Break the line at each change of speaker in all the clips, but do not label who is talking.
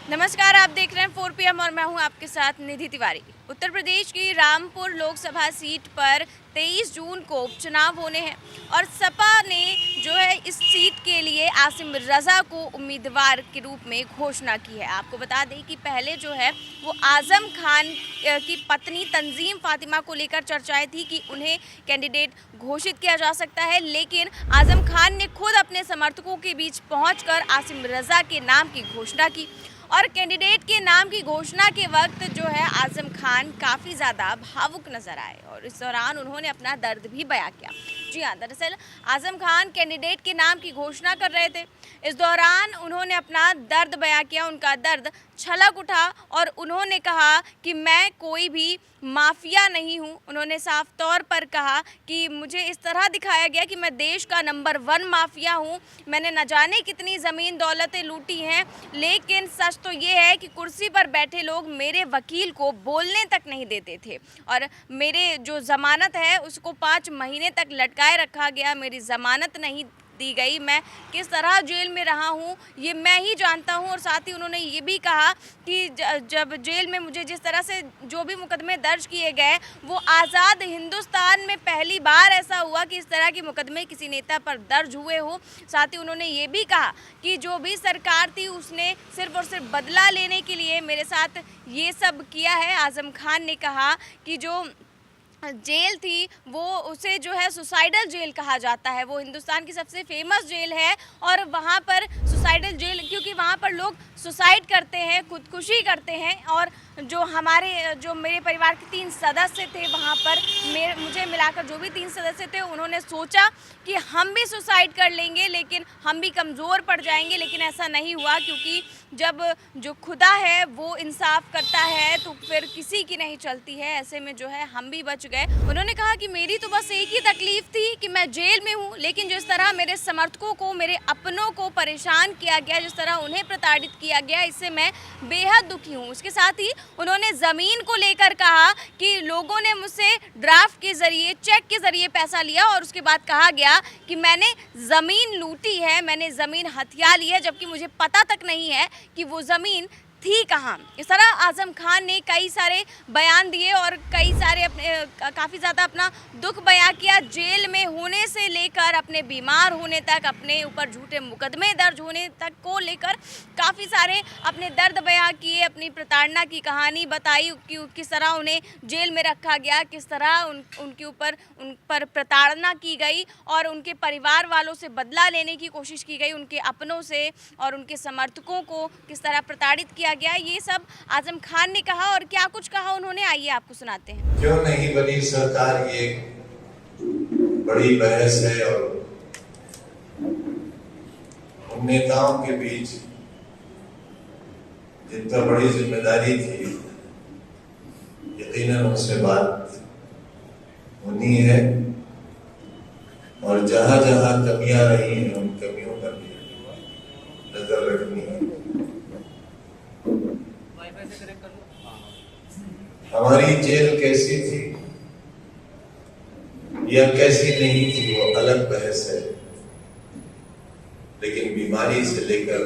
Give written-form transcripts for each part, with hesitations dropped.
नमस्कार, आप देख रहे हैं 4 PM और मैं हूं आपके साथ निधि तिवारी। उत्तर प्रदेश की रामपुर लोकसभा सीट पर 23 जून को उपचुनाव होने हैं और सपा ने जो है इस सीट के लिए आसिम रजा को उम्मीदवार के रूप में घोषणा की है। आपको बता दें कि पहले जो है वो आजम खान की पत्नी तंजीम फातिमा को लेकर चर्चाएं थी कि उन्हें कैंडिडेट घोषित किया जा सकता है, लेकिन आजम खान ने खुद अपने समर्थकों के बीच पहुंचकर आसिम रजा के नाम की घोषणा की और कैंडिडेट के नाम की घोषणा के वक्त जो है आजम खान काफ़ी ज़्यादा भावुक नजर आए और इस दौरान उन्होंने अपना दर्द भी बयां किया। जी हाँ, दरअसल आजम खान कैंडिडेट के नाम की घोषणा कर रहे थे। इस दौरान उन्होंने अपना दर्द बयां किया, उनका दर्द छलक उठा और उन्होंने कहा कि मैं कोई भी माफिया नहीं हूँ। उन्होंने साफ तौर पर कहा कि मुझे इस तरह दिखाया गया कि मैं देश का नंबर 1 माफिया हूँ। मैंने न जाने कितनी ज़मीन दौलतें लूटी हैं, लेकिन सच तो ये है कि कुर्सी पर बैठे लोग मेरे वकील को बोलने तक नहीं देते थे और मेरे जो ज़मानत है उसको 5 महीने तक लटकाए रखा गया, मेरी ज़मानत नहीं दी गई। मैं किस तरह जेल में रहा हूँ ये मैं ही जानता हूँ। और साथ ही उन्होंने ये भी कहा कि जब जेल में मुझे जिस तरह से जो भी मुकदमे दर्ज किए गए वो आज़ाद हिंदुस्तान में पहली बार ऐसा हुआ कि इस तरह के मुकदमे किसी नेता पर दर्ज हुए हो। साथ ही उन्होंने ये भी कहा कि जो भी सरकार थी उसने सिर्फ और सिर्फ बदला लेने के लिए मेरे साथ ये सब किया है। आजम खान ने कहा कि जो जेल थी वो उसे जो है सुसाइडल जेल कहा जाता है, वो हिंदुस्तान की सबसे फेमस जेल है और वहाँ पर सुसाइडल जेल क्योंकि वहाँ पर लोग सुसाइड करते हैं, खुदकुशी करते हैं। और जो मेरे परिवार के 3 सदस्य थे वहाँ पर मुझे मिलाकर जो भी 3 सदस्य थे उन्होंने सोचा कि हम भी सुसाइड कर लेंगे लेकिन हम भी कमज़ोर पड़ जाएंगे, लेकिन ऐसा नहीं हुआ क्योंकि जब जो खुदा है वो इंसाफ करता है तो फिर किसी की नहीं चलती है। ऐसे में जो है हम भी बच गए। उन्होंने कहा कि मेरी तो बस एक ही तकलीफ थी कि मैं जेल में हूँ, लेकिन जिस तरह मेरे समर्थकों को, मेरे अपनों को परेशान किया गया, जिस तरह उन्हें प्रताड़ित किया गया, इससे मैं बेहद दुखी हूँ। उसके साथ ही उन्होंने ज़मीन को लेकर कहा कि लोगों ने मुझसे ड्राफ्ट के ज़रिए, चेक के ज़रिए पैसा लिया और उसके बाद कहा गया कि मैंने ज़मीन लूटी है, मैंने ज़मीन हथिया ली है, जबकि मुझे पता तक नहीं है कि वो ज़मीन थी कहाँ। इस तरह आजम खान ने कई सारे बयान दिए और कई सारे काफ़ी ज़्यादा अपना दुख बयां किया। जेल में होने से लेकर अपने बीमार होने तक, अपने ऊपर झूठे मुकदमे दर्ज होने तक को लेकर काफ़ी सारे अपने दर्द बयां किए, अपनी प्रताड़ना की कहानी बताई कि किस तरह उन्हें जेल में रखा गया, किस तरह उन पर प्रताड़ना की गई और उनके परिवार वालों से बदला लेने की कोशिश की गई, उनके अपनों से और उनके समर्थकों को किस तरह प्रताड़ित किया गया। ये सब आजम खान ने कहा और क्या कुछ कहा उन्होंने, आइए आपको सुनाते हैं।
क्यों नहीं बनी सरकार, ये बड़ी बहस है और उन नेताओं के बीच जिन पर बड़ी जिम्मेदारी थी यकीनन उनसे बात होनी है और जहां जहां कमियां रही हैं उन कमियों पर भी नजर रखनी है। हमारी जेल कैसी थी या कैसी नहीं थी वो अलग बहस है, लेकिन बीमारी से लेकर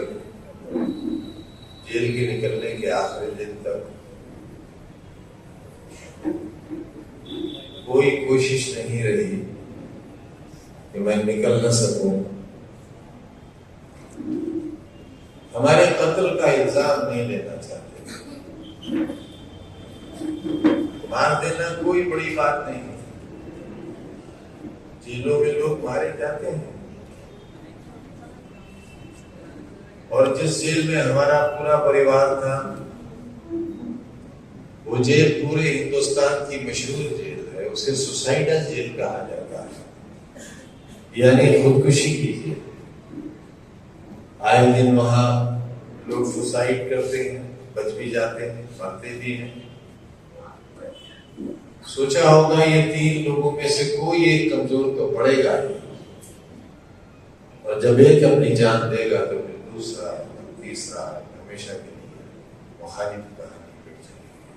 जेल के निकलने के आखिरी दिन तक कोई कोशिश नहीं रही कि मैं निकल न सकूं। हमारे कत्ल का इल्जाम नहीं लेना चाहते। मार देना कोई बड़ी बात नहीं है, जेलों में लोग मारे जाते हैं और जिस जेल में हमारा पूरा परिवार था वो जेल पूरे हिंदुस्तान की मशहूर जेल है, उसे सुसाइडल जेल कहा जाता है, यानी खुदकुशी की जेल। आए दिन वहां लोग सुसाइड करते हैं, बच भी जाते हैं, मरते भी हैं। सोचा होगा ये 3 लोगों में से कोई एक कमजोर तो पड़ेगा ही, और जब एक अपनी जान देगा तो फिर दूसरा, तीसरा हमेशा के लिए मुखालिफ कहानी पिट जाएगी।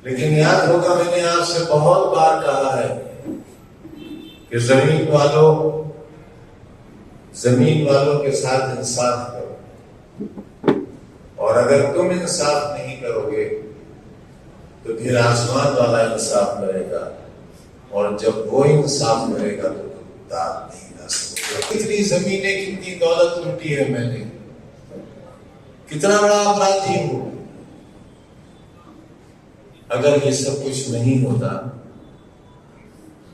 लेकिन याद होगा मैंने आपसे बहुत बार कहा है कि जमीन वालों जमीन वालों के साथ इंसाफ करो, और अगर तुम इंसाफ नहीं करोगे तो फिर आसमान वाला इंसाफ करेगा, और जब वो इंसाफ करेगा तो तुम दाद नहीं ला सकते। कितनी जमीनें, कितनी दौलत लूटी है मैंने, कितना बड़ा अपराधी हूं। अगर ये सब कुछ नहीं होता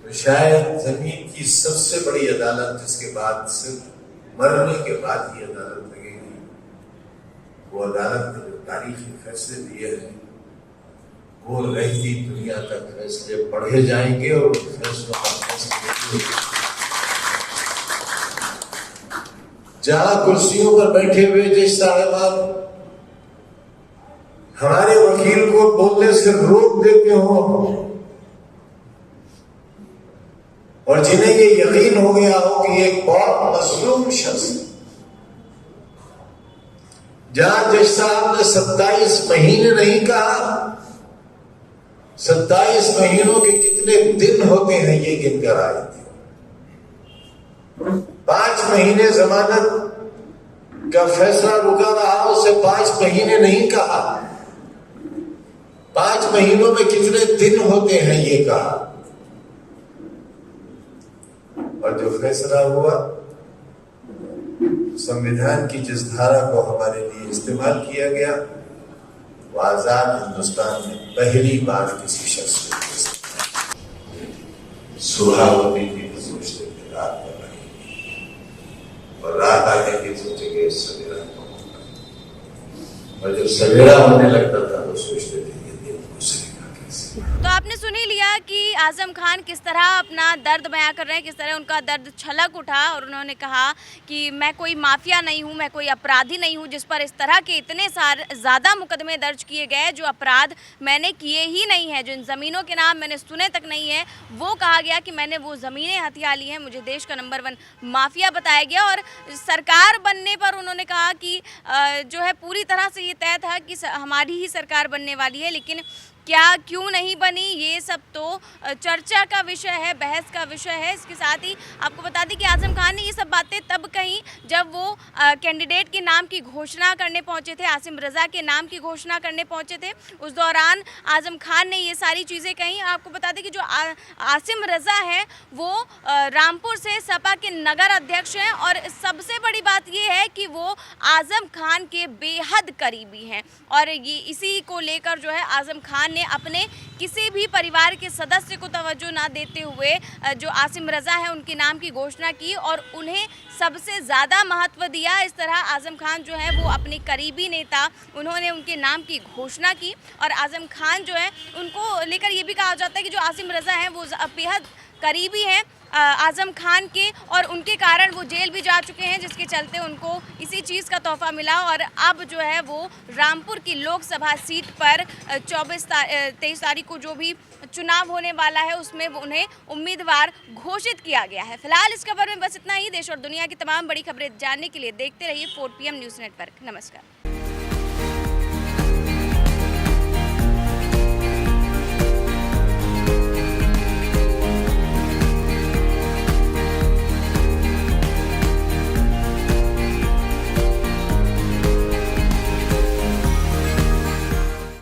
तो शायद जमीन की सबसे बड़ी अदालत, जिसके बाद सिर्फ मरने के बाद ही अदालत लगेगी, वो अदालत ने जो तारीखी फैसले दिए हैं वो रहती दुनिया तक फैसले पढ़े जाएंगे और फैसलों का फैसले जहां कुर्सियों पर बैठे हुए जज साहबान हमारे वकील को बोलने से रोक देते हो, और जिन्हें ये यकीन हो गया हो कि एक बहुत मजलूम शख्स, जहां जज साहब ने 27 महीने नहीं कहा, 27 महीनों के कितने दिन होते हैं ये गिनकर आए थे। 5 महीने जमानत का फैसला रुका रहा, उसे 5 महीने नहीं कहा। 5 महीनों में कितने दिन होते हैं ये कहा, और जो फैसला हुआ संविधान की जिस धारा को हमारे लिए इस्तेमाल किया गया, वो आजाद हिंदुस्तान में पहली बार किसी शख्स ने सुबह होती थी तो सोचते थे रात में रहेगी, और रात आने की सोचेंगे सवेरा होगा, और जब सवेरा होने लगता था तो सोचते थे ये दिन गुजरेगा कैसे।
तो आपने सुन ही लिया कि आजम खान किस तरह अपना दर्द बयां कर रहे हैं, किस तरह उनका दर्द छलक उठा, और उन्होंने कहा कि मैं कोई माफिया नहीं हूं, मैं कोई अपराधी नहीं हूं जिस पर इस तरह के इतने ज़्यादा मुकदमे दर्ज किए गए जो अपराध मैंने किए ही नहीं है, जो इन ज़मीनों के नाम मैंने सुने तक नहीं है। वो कहा गया कि मैंने वो ज़मीनें हथिया ली हैं, मुझे देश का नंबर 1 माफिया बताया गया। और सरकार बनने पर उन्होंने कहा कि जो है पूरी तरह से ये तय था कि हमारी ही सरकार बनने वाली है, लेकिन क्या क्यों नहीं बनी ये सब तो चर्चा का विषय है, बहस का विषय है। इसके साथ ही आपको बता दें कि आजम खान ने ये सब बातें तब कही जब वो कैंडिडेट के नाम की घोषणा करने पहुंचे थे, आसिम रज़ा के नाम की घोषणा करने पहुंचे थे। उस दौरान आजम खान ने ये सारी चीज़ें कही। आपको बता दें कि जो आसिम रज़ा है वो रामपुर से सपा के नगर अध्यक्ष हैं, और सबसे बड़ी बात ये है कि वो आजम खान के बेहद करीबी हैं, और ये इसी को लेकर जो है आजम खान ने अपने किसी भी परिवार के सदस्य को तवज्जो ना देते हुए जो आसिम रज़ा है उनके नाम की घोषणा की, और उन्हें सबसे ज़्यादा महत्व दिया। इस तरह आजम खान जो है वो अपने करीबी नेता, उन्होंने उनके नाम की घोषणा की, और आजम खान जो है उनको लेकर ये भी कहा जाता है कि जो आसिम रज़ा है वो बेहद करीबी हैं आजम खान के, और उनके कारण वो जेल भी जा चुके हैं, जिसके चलते उनको इसी चीज़ का तोहफा मिला। और अब जो है वो रामपुर की लोकसभा सीट पर 23 तारीख को जो भी चुनाव होने वाला है उसमें वो उन्हें उम्मीदवार घोषित किया गया है। फिलहाल इस खबर में बस इतना ही। देश और दुनिया की तमाम बड़ी खबरें जानने के लिए देखते रहिए 4 PM न्यूज़ नेटवर्क। नमस्कार।